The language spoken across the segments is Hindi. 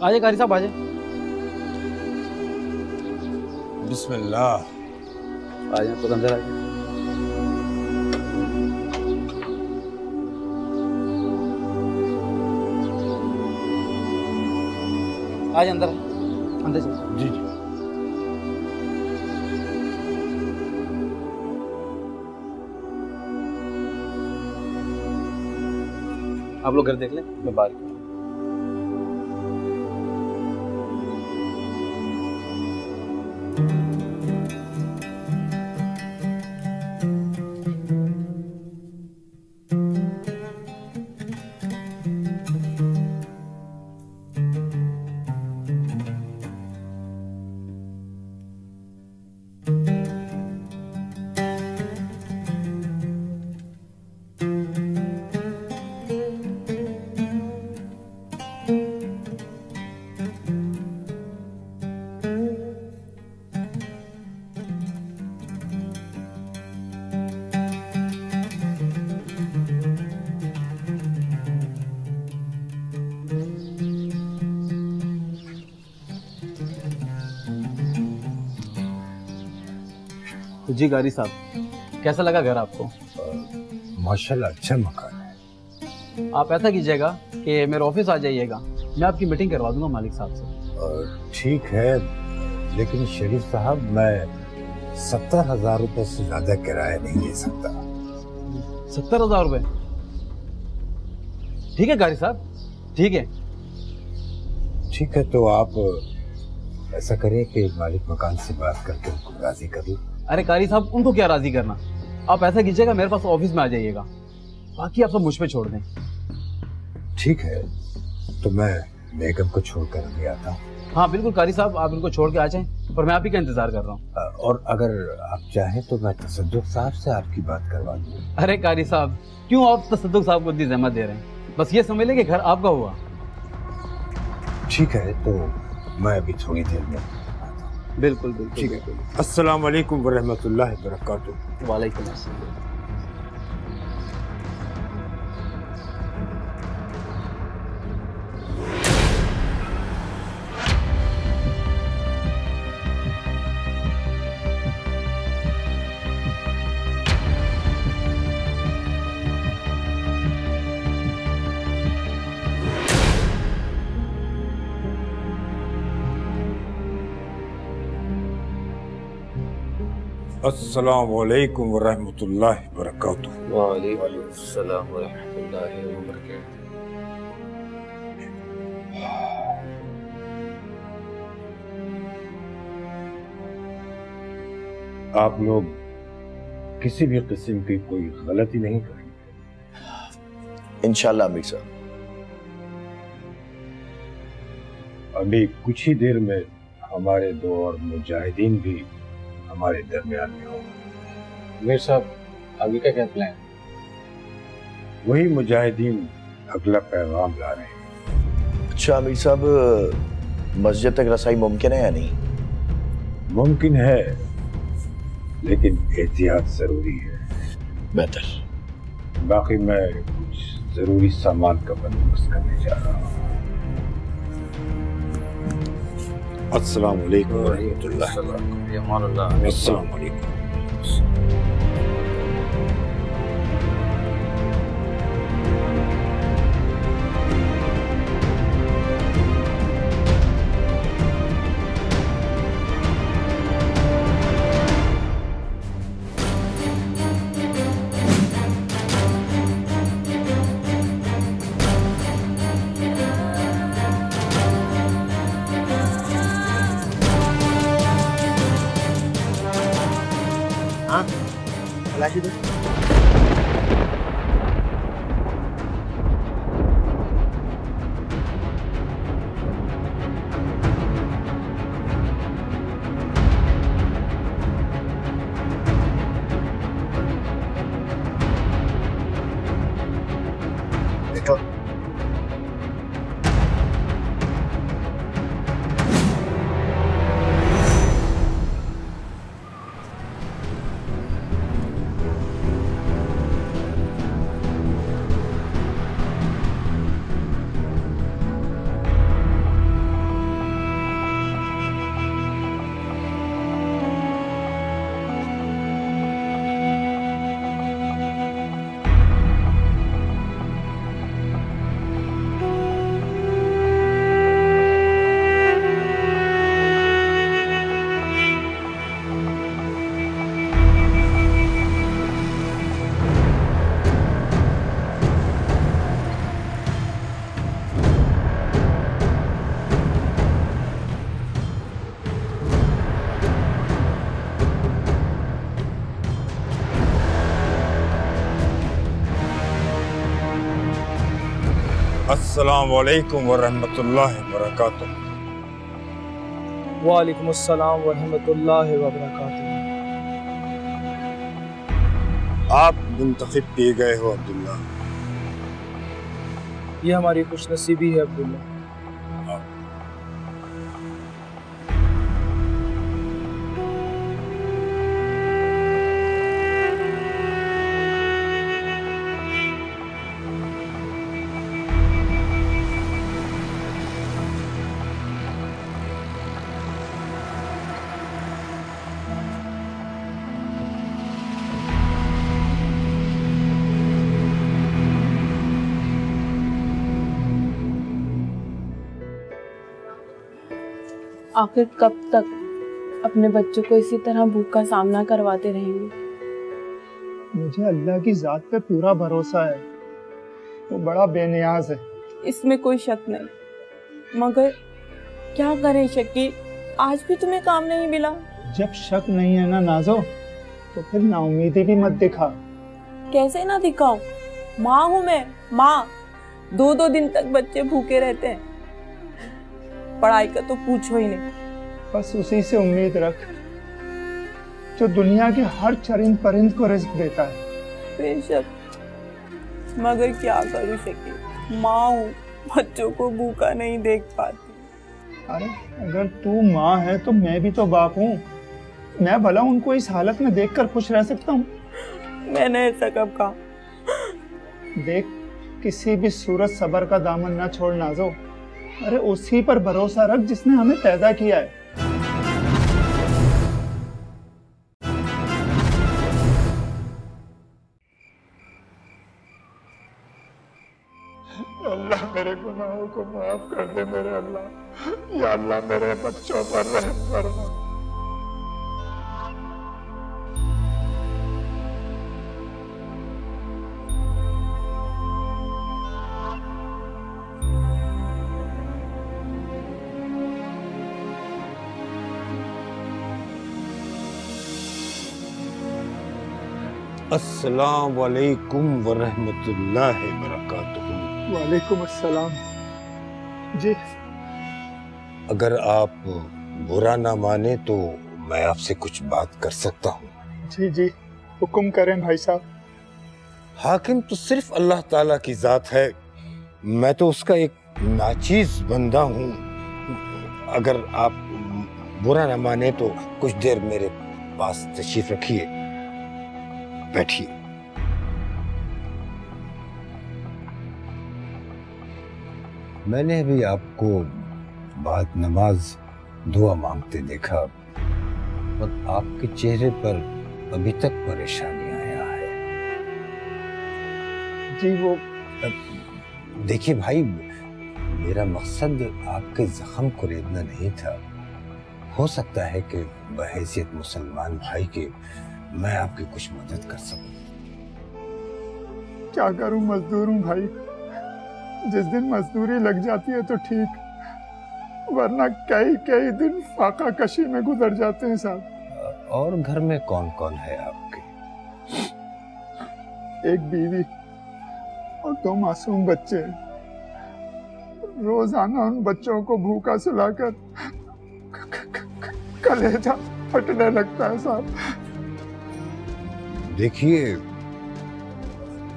आजे कारी साहब आजे। बिस्मिल्लाह। आजे तो अंदर आइए। आज अंदर अंदर चल। जी जी। आप लोग घर देख लें, मैं बाहर। जी गारी साहब, कैसा लगा घर आपको? माशाल्लाह अच्छा मकान है। आप ऐसा कीजिएगा कि मेरे ऑफिस आ जाइएगा, मैं आपकी मीटिंग करवा दूंगा मालिक साहब से। ठीक है, लेकिन शरीफ साहब मैं 70,000 रुपए से ज्यादा किराया नहीं दे सकता। 70,000 रुपए? ठीक है गारी साहब, ठीक है। ठीक है, तो आप ऐसा करें कि मालिक मकान से बात करके उनको राजी कर लो। अरे कारी साहब, उनको क्या राजी करना, आप ऐसा कीजिएगा मेरे पास ऑफिस में आ जाइएगा, बाकी आप सब मुझ पे छोड़ दें। ठीक है, तो मैं बेगम को छोड़कर अभी आता हूँ। हाँ बिल्कुल कारी साहब, आप इनको छोड़ के आ जाएं, और मैं आप ही का इंतजार कर रहा हूँ। और अगर आप चाहें तो मैं तसद्दुक साहब से आपकी बात करवा दूँ। अरे कारी साहब, क्यों आप तसद्दुक साहब को इतनी जहमत दे रहे हैं? बस ये समझ लें कि घर आपका हुआ। ठीक है, तो मैं अभी थोड़ी देर में। बिल्कुल बिल्कुल। ठीक है, अस्सलाम वालेकुम वरहमतुल्लाहि वबरकातुहू। वालेकुम अस्सलाम। अस्सलामु अलैकुम वरहमतुल्लाहि वबरकातुहू। वालेकुम अस्सलाम वरहमतुल्लाहि वबरकातुहू। आप लोग किसी भी किस्म की कोई गलती नहीं करेंगे इंशाल्लाह अमीर साहब। अभी कुछ ही देर में हमारे दो और मुजाहिदीन भी हमारे दरमियान में होंगे। मीर साहब, आगे का क्या प्लान? वही मुजाहिदीन अगला पैगाम ला रहे हैं। अच्छा अमीर साहब, मस्जिद तक रसाई मुमकिन है या नहीं? मुमकिन है, लेकिन एहतियात जरूरी है। बेहतर। बाकी मैं कुछ जरूरी सामान का बंदोबस्त करने जा रहा हूँ। अस्सलाम वालेकुम वरहमतुल्लाहि वबरकातुहू। अस्सलाम वालेकुम। अस्सलाम वालेकुम वरहमतुल्लाहि वबरकातुह। वालेकुम अस्सलाम वरहमतुल्लाहि वबरकातुह। आप मुंतखब किए गए हो अब्दुल्ला। ये हमारी खुशनसीबी है अब्दुल्ला। आखिर कब तक अपने बच्चों को इसी तरह भूख का सामना करवाते रहेंगे? मुझे अल्लाह की जात पे पूरा भरोसा है, वो बड़ा बेनियाज है। इसमें कोई शक नहीं, मगर क्या करें शकील, आज भी तुम्हें काम नहीं मिला। जब शक नहीं है ना नाजो, तो फिर नाउमीदी भी मत दिखा। कैसे ना दिखाऊं? माँ हूँ मैं, माँ। 2-2 दिन तक बच्चे भूखे रहते हैं, पढ़ाई का तो पूछो ही नहीं। बस उसी से उम्मीद रख जो दुनिया के हर चरिंद परिंद को रिस्क देता है। बेशक, मगर क्या करूं शकील, माँ हूँ, बच्चों को भूखा नहीं देख पाती। अरे अगर तू माँ है तो मैं भी तो बाप हूँ। मैं भला उनको इस हालत में देखकर खुश रह सकता हूँ? मैंने ऐसा कब कहा? देख, किसी भी सूरत सबर का दामन ना छोड़ नाजो। अरे उसी पर भरोसा रख जिसने हमें पैदा किया है। अल्लाह मेरे गुनाहों को माफ कर दे मेरे अल्लाह। या अल्लाह मेरे बच्चों पर रहम फरमा। अस्सलाम वालेकुम वरहमतुल्लाहि वबरकातुहू। वालेकुम अस्सलाम। जी, अगर आप बुरा ना माने तो मैं आपसे कुछ बात कर सकता हूँ? जी जी, हुक्म करें भाई साहब। हाकिम तो सिर्फ अल्लाह ताला की जात है, मैं तो उसका एक नाचीज बंदा हूँ। अगर आप बुरा ना माने तो कुछ देर मेरे पास तशरीफ रखिए, बैठिए। मैंने अभी आपको बाद नमाज दुआ मांगते देखा और आपके चेहरे पर अभी तक परेशानी आया है। जी वो देखिए भाई, मेरा मकसद आपके जख्म को रेदना नहीं था। हो सकता है कि बहैसियत मुसलमान भाई के मैं आपकी कुछ मदद कर सकूं। क्या करूं, मजदूर हूं भाई। जिस दिन मजदूरी लग जाती है तो ठीक, वरना कई दिन फाका कशी में गुजर जाते हैं साहब। और घर में कौन कौन है आपके? एक बीवी और 2 मासूम बच्चे। रोजाना उन बच्चों को भूखा सुलाकर कलेजा फटने लगता है साहब। देखिए,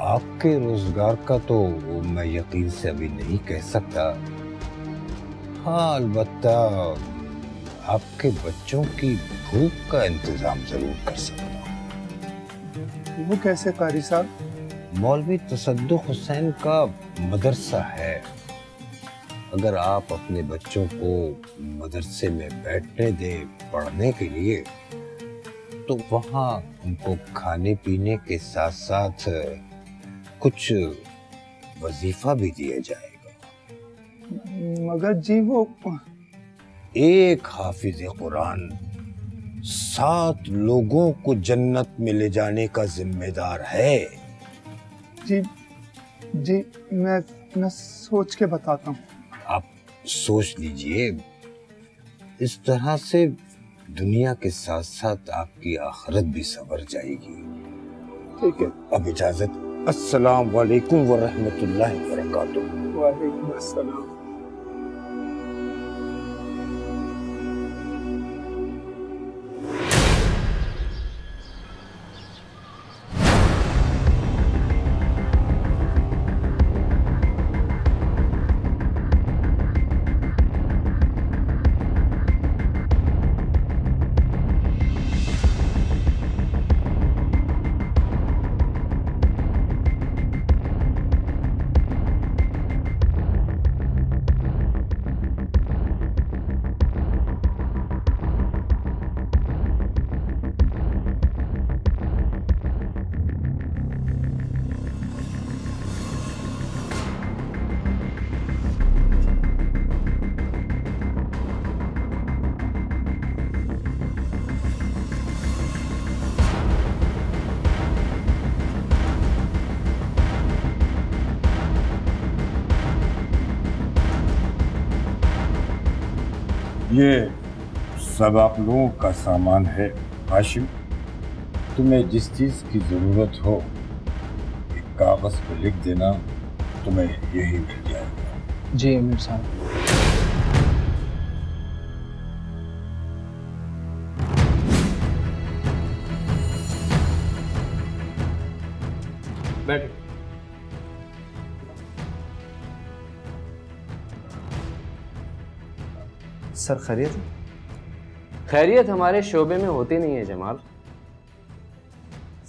आपके रोजगार का तो मैं यकीन से अभी नहीं कह सकता। हाँ, अलबत्ता आपके बच्चों की भूख का इंतजाम जरूर कर सकता हूँ। वो कैसे कारी साहब? मौलवी तसद्दुक हुसैन का मदरसा है। अगर आप अपने बच्चों को मदरसे में बैठने दें पढ़ने के लिए, तो वहाँ उनको खाने पीने के साथ साथ कुछ वजीफा भी दिया जाएगा। मगर जी वो एक हाफिज कुरान 7 लोगों को जन्नत में ले जाने का जिम्मेदार है। जी जी, मैं सोच के बताता हूँ। आप सोच लीजिए, इस तरह से दुनिया के साथ साथ आपकी आखिरत भी संवर जाएगी। ठीक है। अब इजाजत। अस्सलाम वालेकुम व रहमतुल्लाहि व बरकातुहू। वालेकुम अस्सलाम। ये सब आप लोगों का सामान है। हाशिम, तुम्हें जिस चीज की जरूरत हो एक कागज पे लिख देना, तुम्हें यही मिल जाएगा। जी अमीर साहब। बैठ। सर खैरियत? खैरियत हमारे शोबे में होती नहीं है जमाल।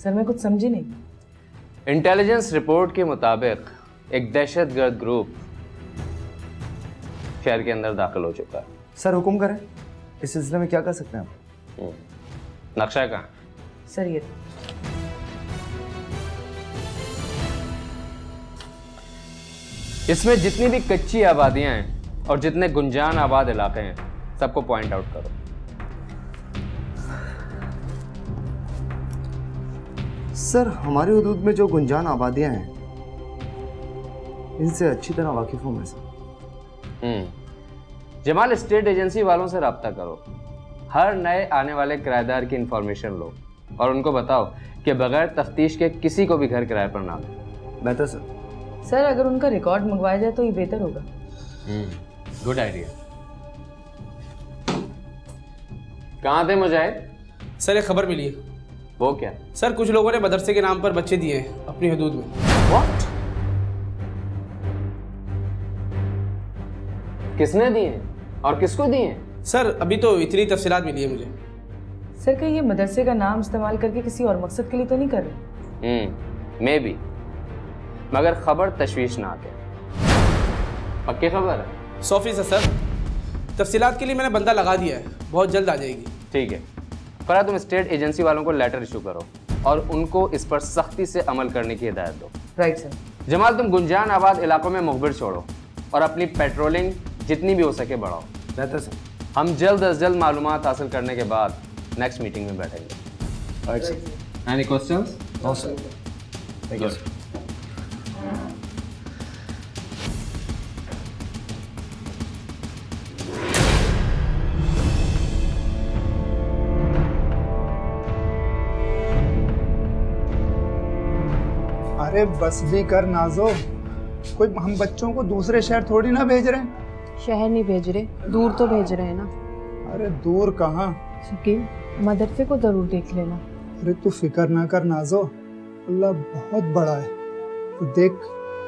सर मैं कुछ समझी नहीं। इंटेलिजेंस रिपोर्ट के मुताबिक एक दहशतगर्द ग्रुप शहर के अंदर दाखिल हो चुका है। सर हुक्म करें, इस सिलसिले में क्या कर सकते हैं आप? नक्शा कहाँ? सर ये इसमें जितनी भी कच्ची आबादियां हैं और जितने गुंजान आबाद इलाके हैं सबको पॉइंट आउट करो। सर हमारी हुदूद में जो गुंजान आबादियां हैं इनसे अच्छी तरह वाकिफ हूं मैं सर। जमाल, स्टेट एजेंसी वालों से रब्ता करो, हर नए आने वाले किराएदार की इंफॉर्मेशन लो और उनको बताओ कि बगैर तफ्तीश के किसी को भी घर किराए पर ना दो। बेहतर सर। सर अगर उनका रिकॉर्ड मंगवाया जाए तो ये बेहतर होगा। Good idea. कहाँ थे मुजाहिद? सर एक खबर मिली है। वो क्या? सर कुछ लोगों ने मदरसे के नाम पर बच्चे दिए हैं अपनी हदूद में। What? किसने दिए और किसको दिए? सर अभी तो इतनी तफसीलात मिली है मुझे। सर कहीं ये मदरसे का नाम इस्तेमाल करके किसी और मकसद के लिए तो नहीं कर रहे? मे बी, मगर खबर तशवीशनाक है। पक्की खबर है? 100% सर। तफसीलात के लिए मैंने बंदा लगा दिया है, बहुत जल्द आ जाएगी। ठीक है फरा, तुम स्टेट एजेंसी वालों को लेटर इशू करो और उनको इस पर सख्ती से अमल करने की हिदायत दो। Right sir. जमाल, तुम गुंजान आबाद इलाकों में मुखबिर छोड़ो और अपनी पेट्रोलिंग जितनी भी हो सके बढ़ाओ। बेहतर सर। हम जल्द अज जल्द मालूमात हासिल करने के बाद नेक्स्ट मीटिंग में बैठेंगे। Any questions? No sir. Thank you. अरे बस भी कर नाजो, कोई हम बच्चों को दूसरे शहर थोड़ी ना भेज रहे हैं। शहर नहीं भेज रहे, दूर तो भेज रहे हैं ना। अरे दूर कहाँ? शकील, मदरसे को जरूर देख लेना। अरे तू फिक्र ना कर नाजो, अल्लाह बहुत बड़ा है। तो देख,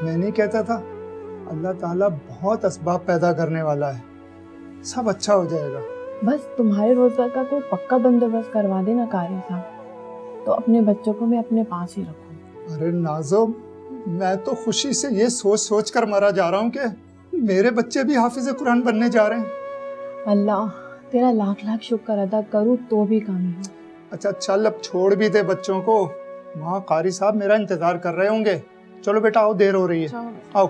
मैं नहीं कहता था, अल्लाह ताला बहुत असबाब पैदा करने वाला है, सब अच्छा हो जाएगा। बस तुम्हारे रोजगार का कोई पक्का बंदोबस्त करवा देना कारी साहब, तो अपने बच्चों को मैं अपने पास ही रखूं। अरे नाजो, मैं तो खुशी से ये सोच सोच कर मरा जा रहा हूँ कि मेरे बच्चे भी हाफिज कुरान बनने जा रहे हैं। अल्लाह तेरा लाख लाख शुक्र अदा करूँ तो भी कमी है। अच्छा चल, अब छोड़ भी दे बच्चों को, वहाँ कारी साहब मेरा इंतजार कर रहे होंगे। चलो बेटा आओ, देर हो रही है, आओ।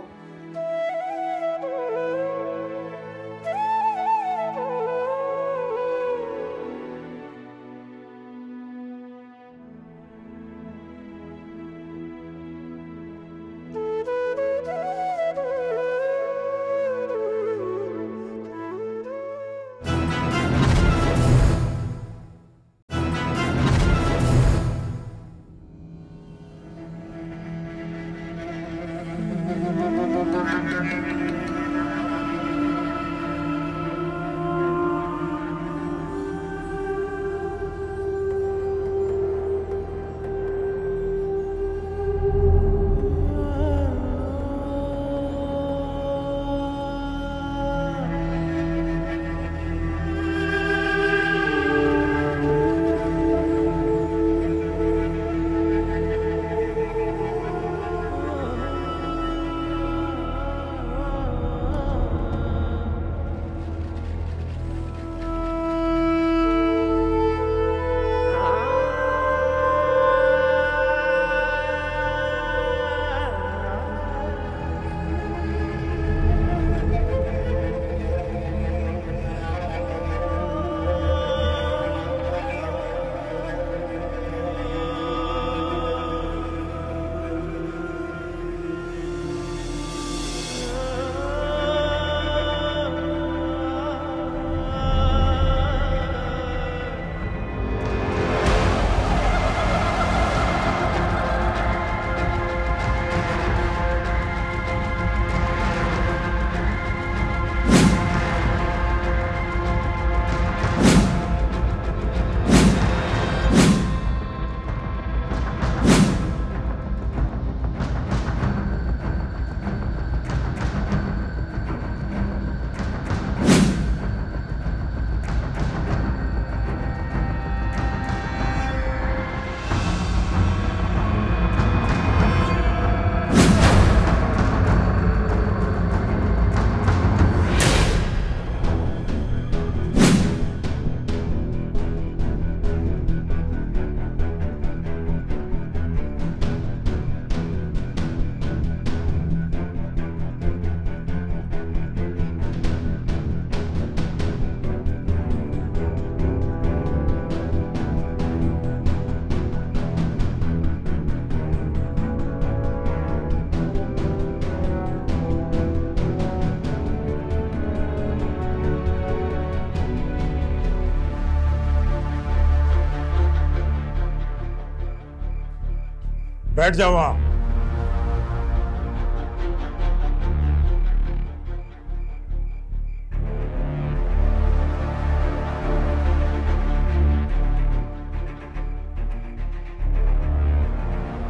बैठ जाओ वहां।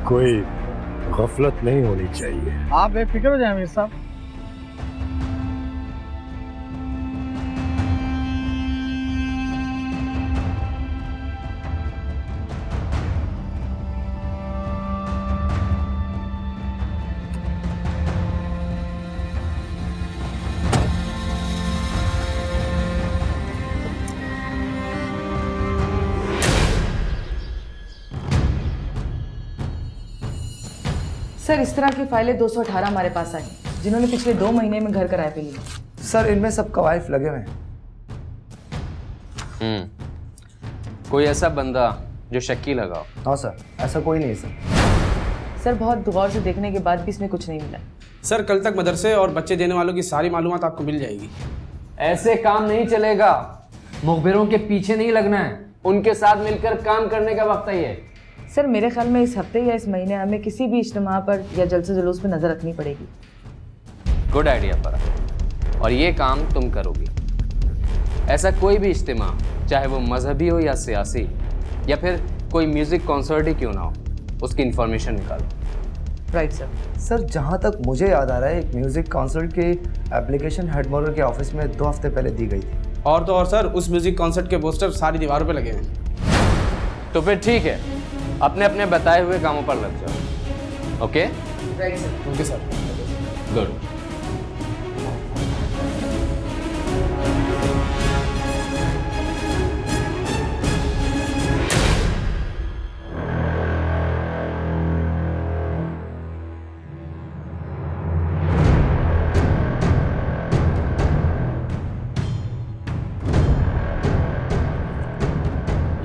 कोई गफलत नहीं होनी चाहिए। आप बेफिक्र हो जाए अमीर साहब। सर इस तरह की फाइलें 218 हमारे पास आई जिन्होंने पिछले 2 महीने में घर किराए पे लिए। सर इनमें सब कवायफ लगे हुए हैं। कोई ऐसा बंदा जो शक्की लगाओ? हाँ सर, ऐसा कोई नहीं है सर। सर बहुत गौर से देखने के बाद भी इसमें कुछ नहीं मिला। सर कल तक मदरसे और बच्चे देने वालों की सारी मालूमात आपको मिल जाएगी। ऐसे काम नहीं चलेगा। मुखबिरों के पीछे नहीं लगना है, उनके साथ मिलकर काम करने का वक्त है ये। सर मेरे ख्याल में इस हफ्ते या इस महीने हमें किसी भी इज्तिमा पर या जलसे जुलूस पे नजर रखनी पड़ेगी। गुड आइडिया फरह, और ये काम तुम करोगी। ऐसा कोई भी इज्तिमा, चाहे वो मजहबी हो या सियासी या फिर कोई म्यूजिक कॉन्सर्ट ही क्यों ना हो, उसकी इंफॉर्मेशन निकालो। Right sir. सर जहाँ तक मुझे याद आ रहा है, एक म्यूजिक कॉन्सर्ट की एप्लीकेशन हेडमोरर के ऑफिस में 2 हफ्ते पहले दी गई थी। और तो और सर उस म्यूजिक कॉन्सर्ट के पोस्टर सारी दीवारों पे लगे हैं। तो फिर ठीक है, अपने अपने बताए हुए कामों पर लग जाओ। Okay? Right sir. Okay sir. Good.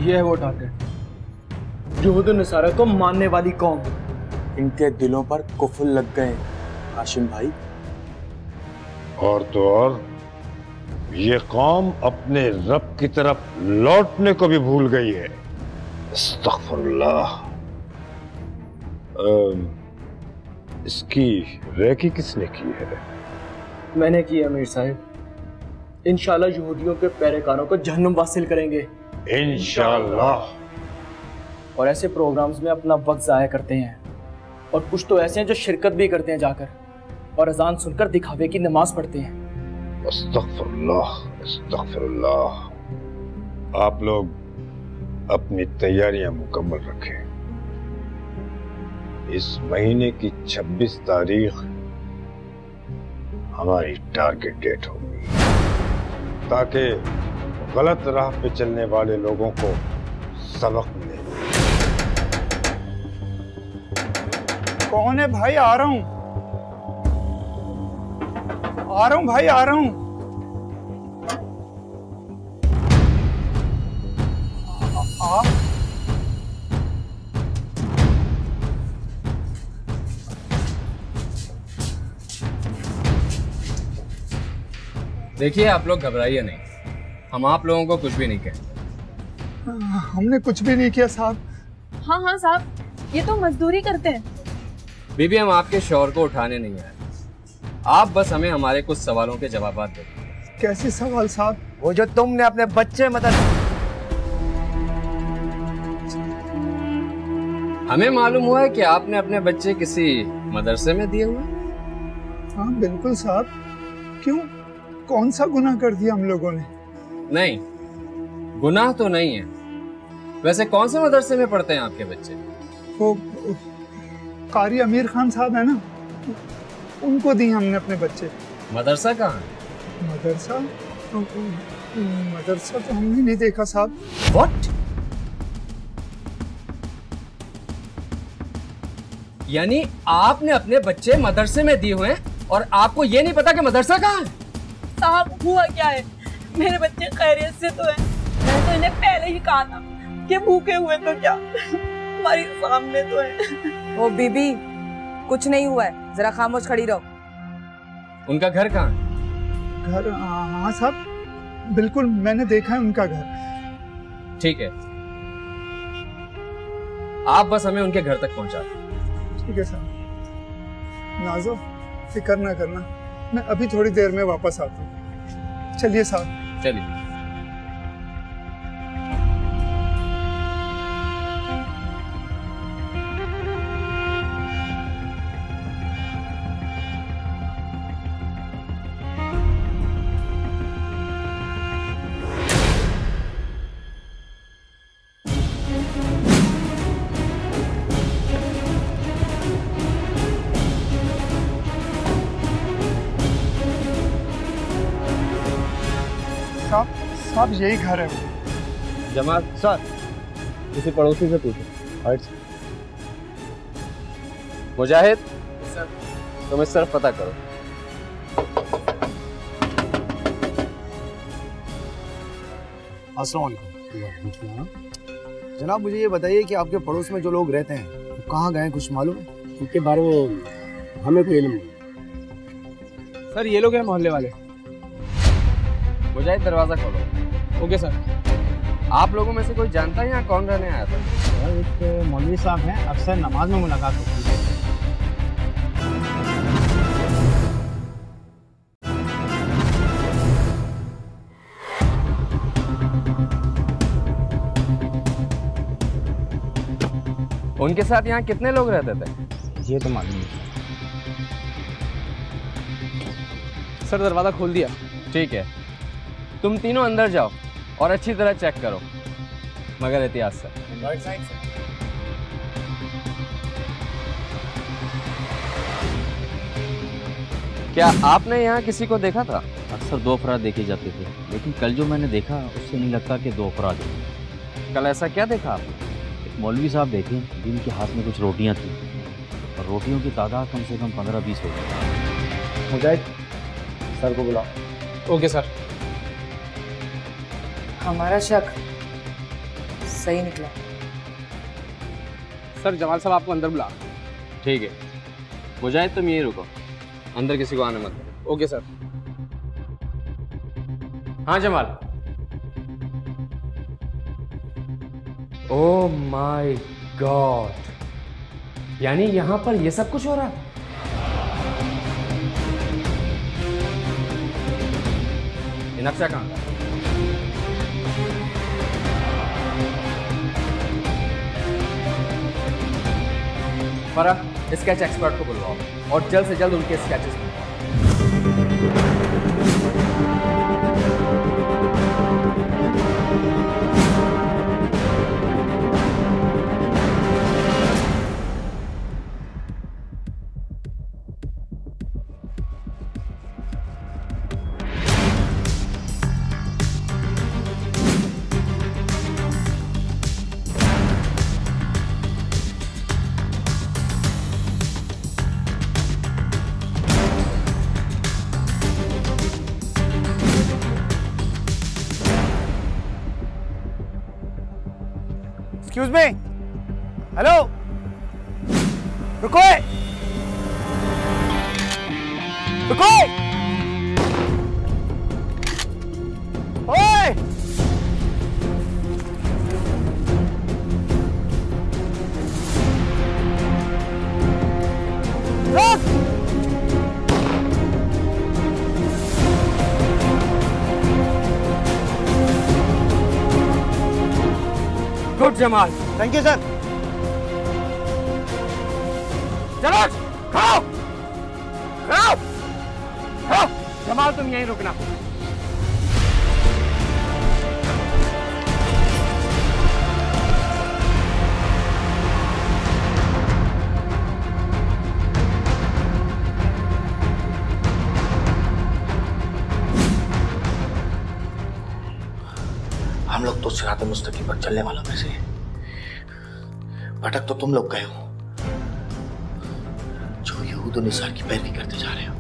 ये है वो टारगेट, यहूद नसारा को मानने वाली कौम। इनके दिलों पर कुफर लग गए हाशिम भाई। और तो और ये कौम अपने रब की तरफ लौटने को भी भूल गई है। अस्तगफुरुल्लाह। इसकी रेकी किसने की है? मैंने की अमीर साहब। इंशाल्लाह यहूदियों के पैरेकारों को जहन्नुम वासिल करेंगे इंशाल्लाह। और ऐसे प्रोग्राम्स में अपना वक्त ज़ाया करते हैं, और कुछ तो ऐसे हैं जो शिरकत भी करते हैं जाकर, और अजान सुनकर दिखावे की नमाज पढ़ते हैं। अस्तगफुरुल्लाह, अस्तगफुरुल्लाह। आप लोग अपनी तैयारियां मुकम्मल रखें। इस महीने की 26 तारीख हमारी टारगेट डेट होगी, ताकि गलत राह पे चलने वाले लोगों को सबक मिले। कौन है भाई? आ रहा हूं, आ रहा हूं भाई, आ रहा हूं। देखिए आप लोग घबराइए नहीं, हम आप लोगों को कुछ भी नहीं कहेंगे। हमने कुछ भी नहीं किया साहब। हाँ हाँ साहब, ये तो मजदूरी करते हैं। बीबी हम आपके शौहर को उठाने नहीं आए, आप बस हमें हमारे कुछ सवालों के जवाब दे। कैसे सवाल साहब? वो जो तुमने अपने बच्चे हमें मालूम हुआ है कि आपने अपने बच्चे किसी मदरसे में दिए हुए। हाँ बिल्कुल साहब। क्यों, कौन सा गुनाह कर दिया हम लोगों ने? नहीं, गुनाह तो नहीं है। वैसे कौन से मदरसे में पढ़ते हैं आपके बच्चे? वो कारी अमीर खान साहब है ना, उनको दिए हमने अपने बच्चे। मदरसा कहाँ है? मदरसा? मदरसा तो हमने नहीं देखा साहब। What? यानी आपने अपने बच्चे मदरसे में दिए हुए हैं और आपको ये नहीं पता कि मदरसा कहाँ है? साहब हुआ क्या है, मेरे बच्चे खैरियत से तो हैं। मैंने तो इन्हें पहले ही कहा था कि भूखे हुए तो क्या, हमारे सामने तो है। ओ बीबी, कुछ नहीं हुआ है, जरा खामोश खड़ी रहो। उनका घर कहाँ है? घर? हाँ साहब बिल्कुल, मैंने देखा है उनका घर। ठीक है, आप बस हमें उनके घर तक पहुंचा दें। ठीक है साहब। नाजो फिक्र ना करना, मैं अभी थोड़ी देर में वापस आता हूँ। चलिए साहब। चलिए। साहब यही घर है। जमाल सर, किसी पड़ोसी से पूछो। मुजाहिद सर, तुम इस तरफ पता करो। अस्सलाम वालेकुम। जनाब मुझे ये बताइए कि आपके पड़ोस में जो लोग रहते हैं वो कहाँ गए, कुछ मालूम है? उनके बारे में हमें कोई इल्म नहीं। सर ये लोग हैं मोहल्ले वाले। मुजाहिद दरवाजा खोलो। Okay sir. आप लोगों में से कोई जानता है यहाँ कौन रहने आया था? सर एक मौलवी साहब हैं, अक्सर नमाज में मुलाकात होती है। उनके साथ यहाँ कितने लोग रहते थे? ये तो मालूम नहीं सर। दरवाजा खोल दिया। ठीक है, तुम तीनों अंदर जाओ और अच्छी तरह चेक करो, मगर एहतियात से। क्या आपने यहाँ किसी को देखा था? अक्सर 2 अफराद देखे जाते थे, लेकिन कल जो मैंने देखा उससे नहीं लगता कि 2 अफराद हैं। कल ऐसा क्या देखा आपने? एक मौलवी साहब देखे जिनके हाथ में कुछ रोटियां थी और रोटियों की तादाद कम से कम 15-20 होगी। मुजाहिद सर को बुलाओ। Okay sir. हमारा शक सही निकला। सर जमाल साहब आपको अंदर बुला। ठीक है, मुजाहिद तुम यहीं रुको, अंदर किसी को आने मत दो। Okay sir. हाँ जमाल। ओह माय गॉड, यानी यहाँ पर ये सब कुछ हो रहा है? ये नक्शा कहाँ का? फरा, स्केच एक्सपर्ट को बुलवाओ और जल्द से जल्द उनके स्केचेस बनवाओ। एक्सक्यूज मी, हेलो, रुको, रुको, ओए, रुक। Good Jamal. Thank you sir. चलो खाओ खाओ खाओ। जमाल तुम यहीं रुकना। हम लोग तो सिरात मुस्तकीम पर चलने वालों में से भटक तो तुम लोग गए हो, जो यहूद और निसार की पैरवी करते जा रहे हो।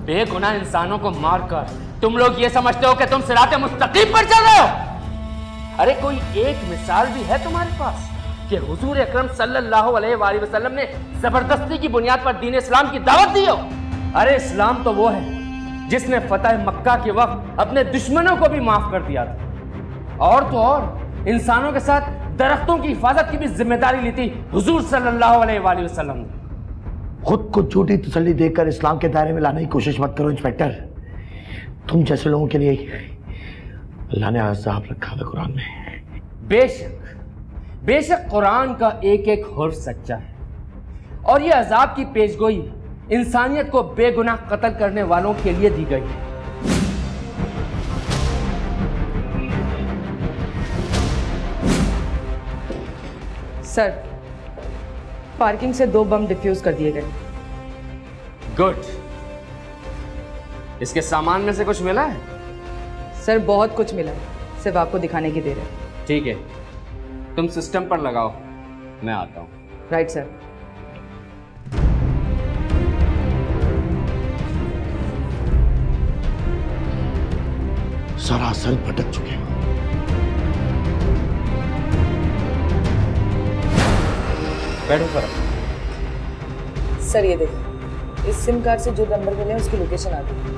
बेगुनाह इंसानों को मारकर तुम लोग ये समझते हो कि तुम सिरात मुस्तकीम पर चल रहे हो? अरे कोई एक मिसाल भी है तुम्हारे पास कि हुजूर अकरम सल्लल्लाहु अलैहि वसल्लम ने जबरदस्ती की बुनियाद पर दीन इस्लाम की दावत दी हो? अरे इस्लाम तो वो है जिसने फतह मक्का के वक्त अपने दुश्मनों को भी माफ कर दिया था, और तो और इंसानों के साथ दरख्तों की हिफाजत की भी जिम्मेदारी ली थी हुजूर सल्लल्लाहु अलैहि वसल्लम ने। खुद को झूठी तसल्ली देकर इस्लाम के दायरे में लाने की कोशिश मत करो इंस्पेक्टर। तुम जैसे लोगों के लिए अल्लाह ने अज़ाब रखा है कुरान में। बेशक कुरान का एक एक हर्फ सच्चा है और ये अजाब की पेशगोई इंसानियत को बेगुनाह कत्ल करने वालों के लिए दी गई है। सर, पार्किंग से 2 बम डिफ्यूज कर दिए गए। गुड। इसके सामान में से कुछ मिला है? सर बहुत कुछ मिला, सिर्फ आपको दिखाने की देर है। ठीक है, तुम सिस्टम पर लगाओ, मैं आता हूं। Right sir. सरासर भटक चुके हैं। बैठो सर। सर ये देखो, इस सिम कार्ड से जो नंबर मिले उसकी लोकेशन आ गई।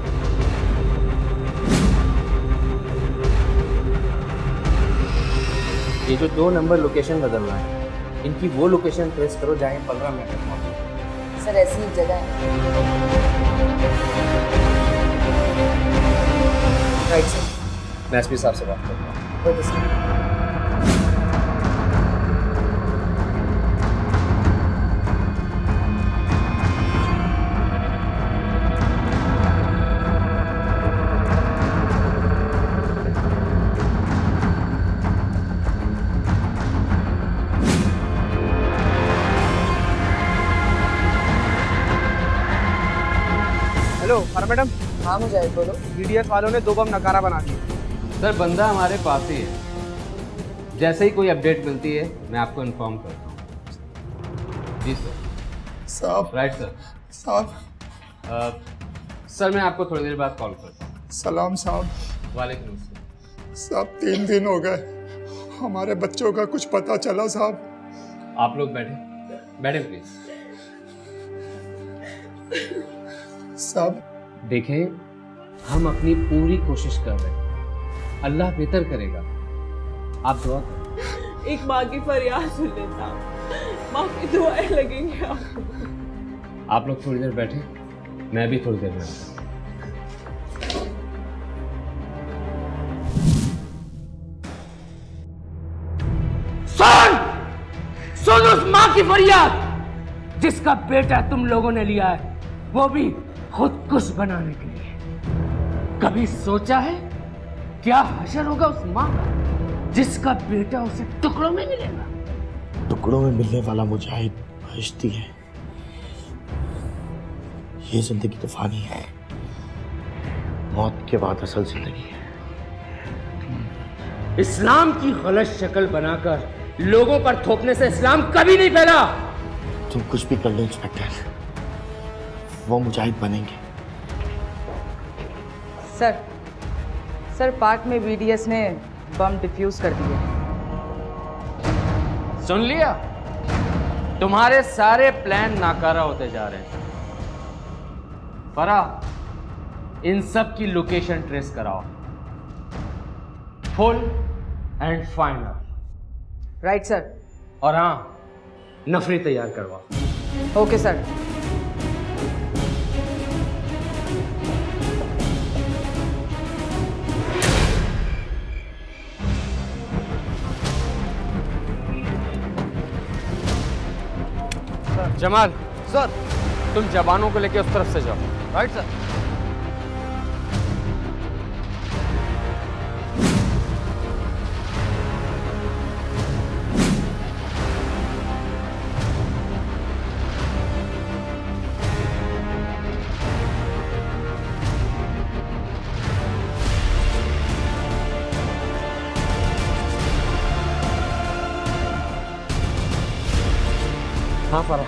ये जो 2 नंबर लोकेशन बदल रहा है, इनकी वो लोकेशन ट्रेस करो जहाँ 15 मिनट तक पहुंचे। सर ऐसी एक जगह है। Right sir. मैं एसपी साहब से बात करता हूँ। Okay sir. हेलो फरा मैडम। हाँ मुझे बोलो। बीडीएस वालों ने 2 बम नकारा बना दिया। सर बंदा हमारे पास ही है, जैसे ही कोई अपडेट मिलती है मैं आपको इन्फॉर्म करता हूँ। जी सर। साहब। Right sir. साहब। सर मैं आपको थोड़ी देर बाद कॉल करता हूँ। सलाम साहब। वालेकुम अस्सलाम। साहब 3 दिन हो गए, हमारे बच्चों का कुछ पता चला साहब? आप लोग बैठे प्लीज। साहब देखें, हम अपनी पूरी कोशिश कर रहे हैं, अल्लाह बेहतर करेगा, आप दुआ करें। एक माँ की फरियाद सुन लेता, माँ की दुआएं लगेंगी आपको। आप लोग थोड़ी देर बैठे, मैं भी थोड़ी देर में। सुन उस माँ की फरियाद जिसका बेटा तुम लोगों ने लिया है, वो भी खुदकुश बनाने के लिए। कभी सोचा है क्या हशर होगा उस माँ का जिसका बेटा उसे टुकड़ों में मिलेगा? टुकड़ों में मिलने वाला मुजाहिद बहिश्ती है। ये जिंदगी तो फानी है, मौत के बाद असल जिंदगी है। इस्लाम की गलत शक्ल बनाकर लोगों पर थोपने से इस्लाम कभी नहीं फैला। तुम कुछ भी कर लो इंस्पेक्टर, वो मुजाहिद बनेंगे। सर पार्क में बीडीएस ने बम डिफ्यूज कर दिए। सुन लिया? तुम्हारे सारे प्लान नाकारा होते जा रहे हैं। फरा, इन सब की लोकेशन ट्रेस कराओ, full and final. Right sir. और हाँ, नफरी तैयार करवाओ। Okay sir. जमाल सर, तुम जवानों को लेके उस तरफ से जाओ। Right sir. हाँ फरा,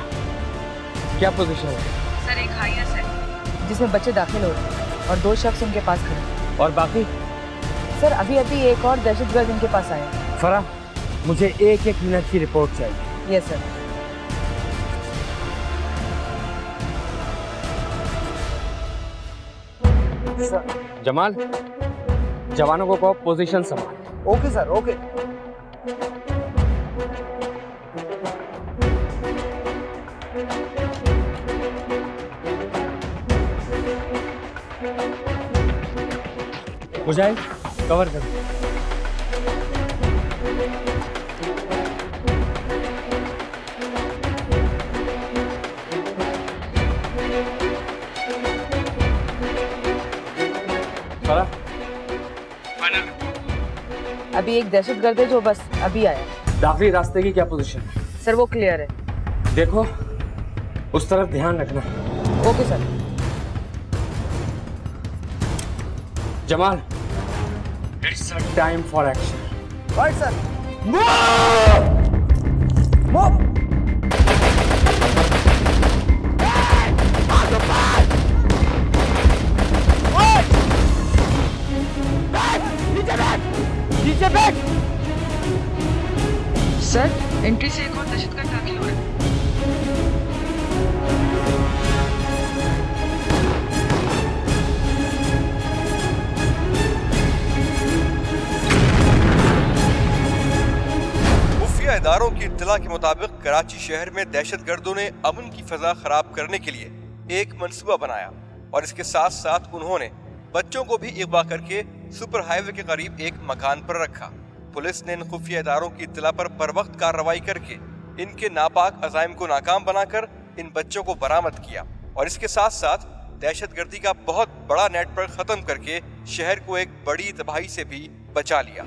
क्या पोजीशन है? सर एक हाईएस है जिसमें बच्चे दाखिल हो रहे हैं और 2 शख्स उनके पास खड़े हैं। और बाकी? सर अभी एक और दहशतगर्द इनके पास आया। फरा, मुझे 1-1 मिनट की रिपोर्ट चाहिए। Yes sir. जमाल, जवानों को कहो पोजीशन संभाल। Okay sir, okay. Mujahid cover कर। अभी एक दहशतगर्द है जो बस अभी आया। दाखिली रास्ते की क्या पोजीशन है? सर वो क्लियर है। देखो उस तरफ ध्यान रखना। Okay sir. Jamal, it's a time for action. Right sir. Move. नीचे बैठ। सर एंट्री से एक और दहशतगर्द दाखिल हो रहा है। खुफिया इदारों की इत्तला के मुताबिक कराची शहर में दहशतगर्दों ने अमन की फजा खराब करने के लिए एक मंसूबा बनाया और इसके साथ साथ उन्होंने बच्चों को भी अगवा करके सुपर हाईवे के करीब एक मकान पर रखा। पुलिस ने इन खुफिया इदारों की इत्तला पर वक्त कार्रवाई करके इनके नापाक अज़ाइम को नाकाम बनाकर इन बच्चों को बरामद किया और इसके साथ साथ दहशतगर्दी का बहुत बड़ा नेटवर्क खत्म करके शहर को एक बड़ी तबाही से भी बचा लिया।